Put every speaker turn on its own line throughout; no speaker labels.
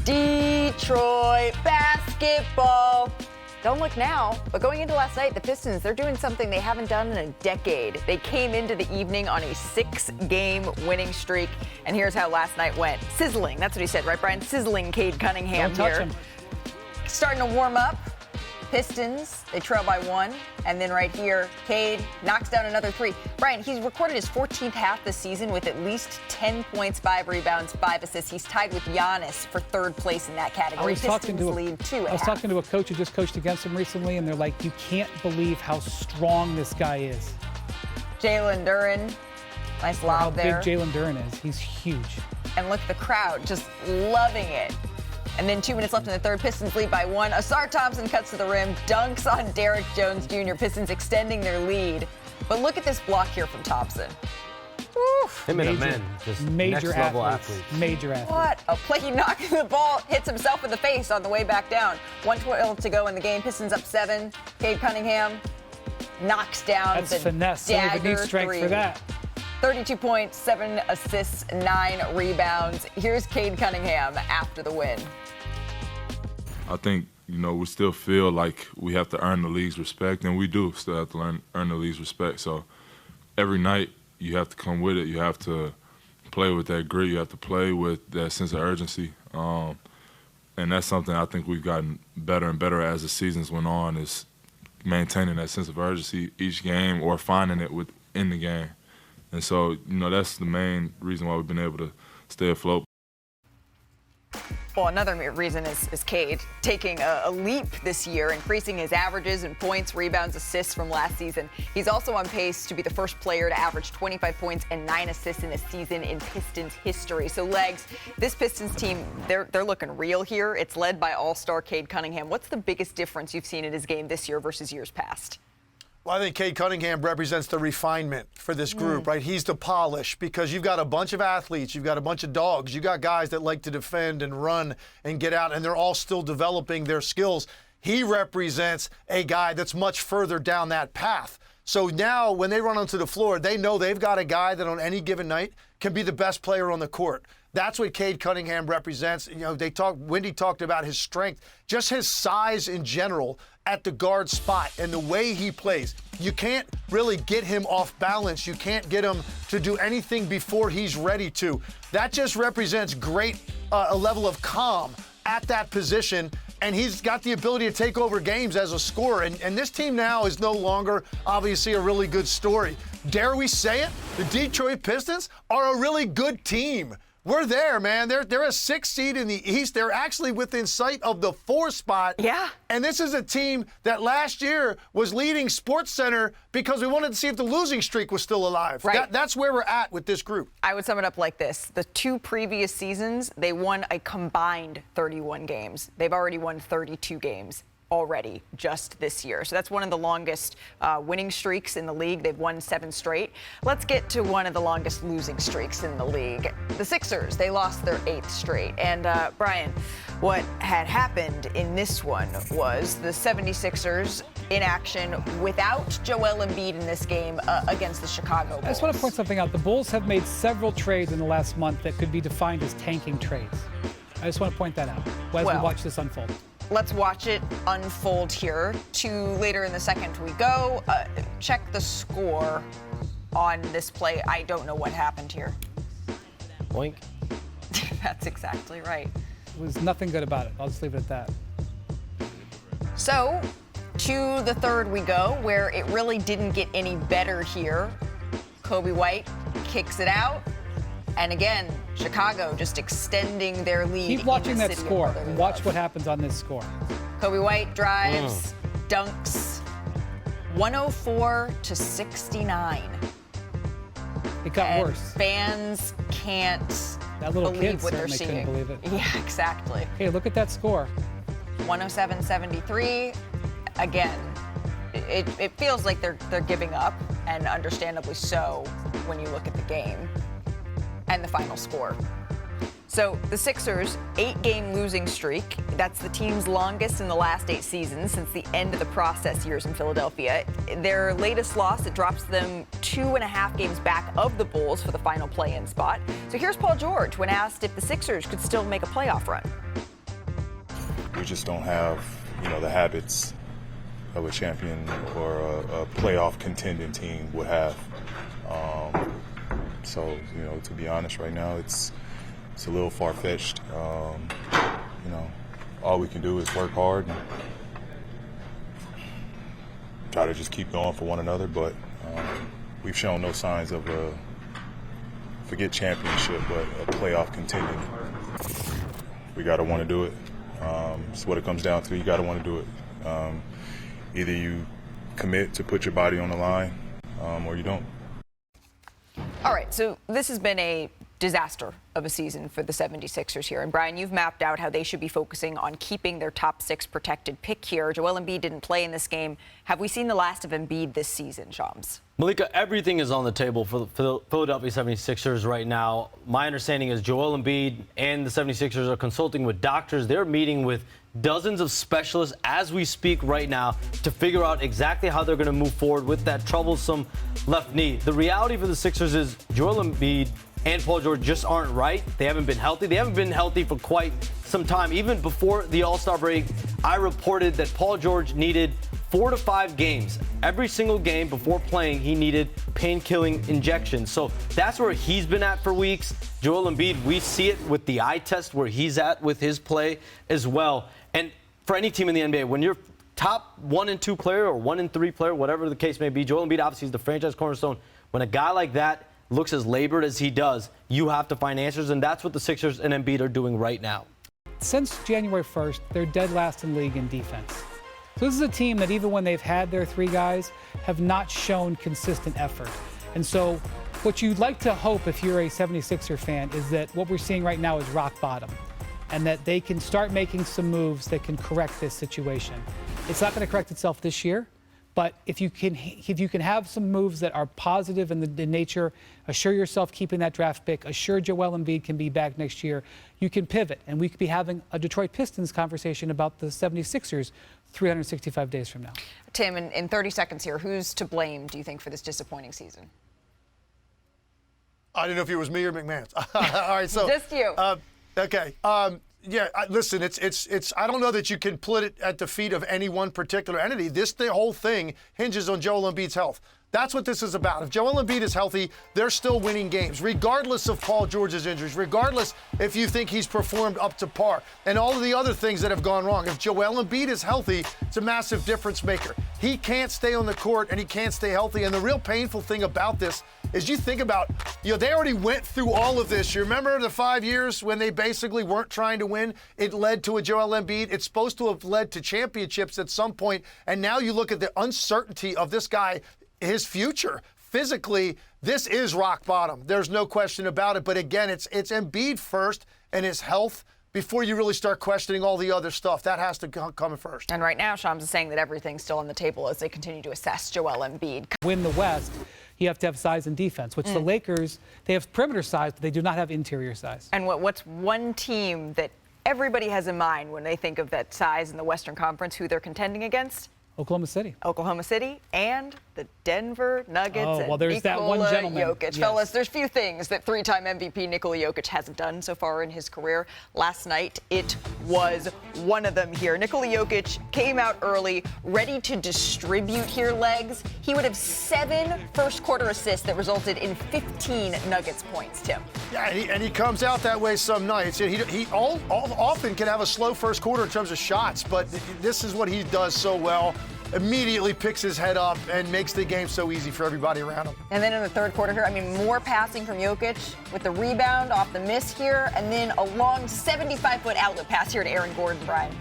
Detroit basketball. Don't look now, but going into last night, the Pistons, they're doing something they haven't done in a decade. They came into the evening on a 6-game winning streak, and here's how last night went. Sizzling, that's what he said, right, Brian? Sizzling Cade Cunningham
Don't touch
here.
him.
Starting to warm up. Pistons, they trail by 1, and then right here, Cade knocks down another 3. Brian, he's recorded his 14th half this season with at least 10 points, 5 rebounds, 5 assists. He's tied with Giannis for 3rd place in that category.
I was talking to a coach who just coached against him recently, and they're like, you can't believe how strong this guy is.
Jalen Duren, nice lob there.
How big Jalen Duren is. He's huge.
And look, the crowd just loving it. And then 2 minutes left in the third. Pistons lead by 1. Asar Thompson cuts to the rim, dunks on Derrick Jones Jr. Pistons extending their lead. But look at this block here from Thompson.
Him and a man, just
major
next-level
athletes. Major athletes.
What a play. He knocks the ball, hits himself in the face on the way back down. 1:12 to go in the game. Pistons up 7. Cade Cunningham knocks down
That's
the
finesse.
dagger
Don't even need strength
3.
for that.
32 points, 7 assists, 9 rebounds. Here's Cade Cunningham after the win.
I think, we still feel like we have to earn the league's respect, and we do still have to earn the league's respect. So every night you have to come with it. You have to play with that grit. You have to play with that sense of urgency. And that's something I think we've gotten better and better as the seasons went on, is maintaining that sense of urgency each game or finding it within the game. And so, that's the main reason why we've been able to stay afloat.
Well, another reason is Cade taking a leap this year, increasing his averages in points, rebounds, assists from last season. He's also on pace to be the first player to average 25 points and 9 assists in a season in Pistons history. So, Legs, this Pistons team, they're looking real here. It's led by all-star Cade Cunningham. What's the biggest difference you've seen in his game this year versus years past?
Well, I think Cade Cunningham represents the refinement for this group, right? He's the polish, because you've got a bunch of athletes, you've got a bunch of dogs, you got guys that like to defend and run and get out, and they're all still developing their skills. He represents a guy that's much further down that path. So now when they run onto the floor, they know they've got a guy that on any given night can be the best player on the court. That's what Cade Cunningham represents. Wendy talked about his strength, just his size in general at the guard spot and the way he plays. You can't really get him off balance. You can't get him to do anything before he's ready to. That just represents a level of calm at that position, and he's got the ability to take over games as a scorer. And this team now is no longer, obviously, a really good story. Dare we say it? The Detroit Pistons are a really good team. We're there, man. They're a 6th seed in the East. They're actually within sight of the 4 spot.
Yeah.
And this is a team that last year was leading SportsCenter because we wanted to see if the losing streak was still alive.
Right.
That's where we're at with this group.
I would sum it up like this. The 2 previous seasons, they won a combined 31 games. They've already won 32 games already just this year. So that's one of the longest winning streaks in the league. They've won 7 straight. Let's get to one of the longest losing streaks in the league. The Sixers, they lost their 8th straight. And Brian, what had happened in this one was the 76ers in action without Joel Embiid in this game against the Chicago Bulls.
I just want to point something out. The Bulls have made several trades in the last month that could be defined as tanking trades. I just want to point that out as we watch this unfold.
Let's watch it unfold here. To later in the second we go. Check the score on this play. I don't know what happened here.
Boink.
That's exactly right.
There was nothing good about it. I'll just leave it at that.
So, to the third we go, where it really didn't get any better here. Kobe White kicks it out. And again, Chicago just extending their lead.
Keep watching that score and watch what happens on this score.
Kobe White drives, dunks, 104-69.
It got worse.
Fans can't
that little
believe
kid
what they're
certainly
seeing.
couldn't believe it.
Yeah, exactly.
Hey, look at that score.
107-73. Again, it feels like they're giving up, and understandably so when you look at the game and the final score. So the Sixers, 8-game losing streak. That's the team's longest in the last 8 seasons since the end of the process years in Philadelphia. Their latest loss, it drops them 2.5 games back of the Bulls for the final play-in spot. So here's Paul George when asked if the Sixers could still make a playoff run.
We just don't have, the habits of a champion or a playoff contending team would have. So, to be honest, right now it's a little far-fetched. All we can do is work hard and try to just keep going for one another. But we've shown no signs of forget championship, but a playoff contending. We got to want to do it. It's what it comes down to. You got to want to do it. Either you commit to put your body on the line or you don't.
All right, so this has been a disaster of a season for the 76ers here. And Brian, you've mapped out how they should be focusing on keeping their top 6 protected pick here. Joel Embiid didn't play in this game. Have we seen the last of Embiid this season, Shams?
Malika, everything is on the table for the Philadelphia 76ers right now. My understanding is Joel Embiid and the 76ers are consulting with doctors. They're meeting with dozens of specialists as we speak right now to figure out exactly how they're going to move forward with that troublesome left knee. The reality for the Sixers is Joel Embiid and Paul George just aren't right. They haven't been healthy. They haven't been healthy for quite some time. Even before the All-Star break, I reported that Paul George needed 4 to 5 games. Every single game before playing, he needed pain-killing injections. So that's where he's been at for weeks. Joel Embiid, we see it with the eye test where he's at with his play as well. And for any team in the NBA, when you're top 1 and 2 player or 1 and 3 player, whatever the case may be, Joel Embiid obviously is the franchise cornerstone. When a guy like that looks as labored as he does, you have to find answers, and that's what the Sixers and Embiid are doing right now.
Since January 1st, they're dead last in league in defense. So this is a team that even when they've had their 3 guys, have not shown consistent effort. And so what you'd like to hope if you're a 76er fan is that what we're seeing right now is rock bottom, and that they can start making some moves that can correct this situation. It's not going to correct itself this year, but if you can have some moves that are positive in the nature, assure yourself keeping that draft pick, assure Joel Embiid can be back next year, you can pivot. And we could be having a Detroit Pistons conversation about the 76ers 365 days from now.
Tim, in 30 seconds here, who's to blame, do you think, for this disappointing season?
I didn't know if it was me or McMahon. All right, so
just you.
Okay. Yeah, listen, it's. I don't know that you can put it at the feet of any one particular entity. The whole thing hinges on Joel Embiid's health. That's what this is about. If Joel Embiid is healthy, they're still winning games, regardless of Paul George's injuries, regardless if you think he's performed up to par, and all of the other things that have gone wrong. If Joel Embiid is healthy, it's a massive difference maker. He can't stay on the court, and he can't stay healthy. And the real painful thing about this is you think about, they already went through all of this. You remember the 5 years when they basically weren't trying to win? It led to a Joel Embiid. It's supposed to have led to championships at some point. And now you look at the uncertainty of this guy, his future. Physically, this is rock bottom. There's no question about it. But again, it's Embiid first and his health before you really start questioning all the other stuff. That has to come first.
And right now, Shams is saying that everything's still on the table as they continue to assess Joel Embiid.
Win the West, you have to have size and defense, which the Lakers, they have perimeter size, but they do not have interior size.
And what's one team that everybody has in mind when they think of that size in the Western Conference, who they're contending against?
Oklahoma City.
Oklahoma City and the Denver Nuggets.
Oh, well,
and
there's that one gentleman.
Jokic.
Yes.
Fellas, there's few things that 3-time MVP Nikola Jokic hasn't done so far in his career. Last night, it was one of them here. Nikola Jokic came out early, ready to distribute here, legs. He would have 7 first-quarter assists that resulted in 15 Nuggets points, Tim.
Yeah, and he comes out that way some nights. He often can have a slow first quarter in terms of shots, but this is what he does so well. Immediately picks his head up and makes the game so easy for everybody around him.
And then in the third quarter here, more passing from Jokic with the rebound off the miss here, and then a long 75-foot outlet pass here to Aaron Gordon, Brian.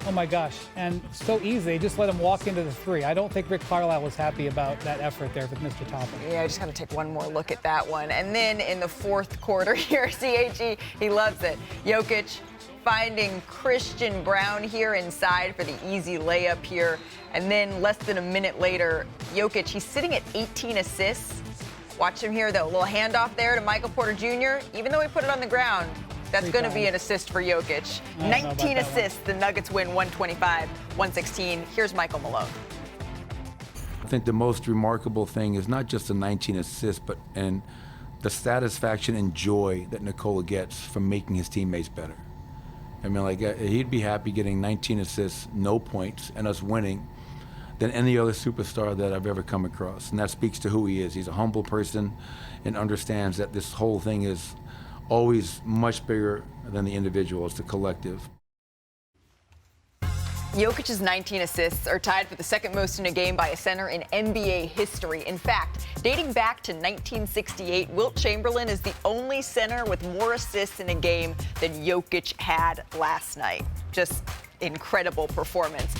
Oh, my gosh. And so easy. They just let him walk into the 3. I don't think Rick Carlisle was happy about that effort there with Mr. Toppin.
Yeah, I just got to take one more look at that one. And then in the fourth quarter here, CHE, he loves it. Jokic finding Christian Brown here inside for the easy layup here. And then less than a minute later, Jokic, he's sitting at 18 assists. Watch him here, though. A little handoff there to Michael Porter Jr. Even though he put it on the ground, that's going to be an assist for Jokic. 19 assists. The Nuggets win 125-116. Here's Michael Malone.
I think the most remarkable thing is not just the 19 assists, but the satisfaction and joy that Nikola gets from making his teammates better. I mean, like, he'd be happy getting 19 assists, no points, and us winning than any other superstar that I've ever come across. And that speaks to who he is. He's a humble person and understands that this whole thing is always much bigger than the individual. It's the collective.
Jokic's 19 assists are tied for the second most in a game by a center in NBA history. In fact, dating back to 1968, Wilt Chamberlain is the only center with more assists in a game than Jokic had last night. Just incredible performance.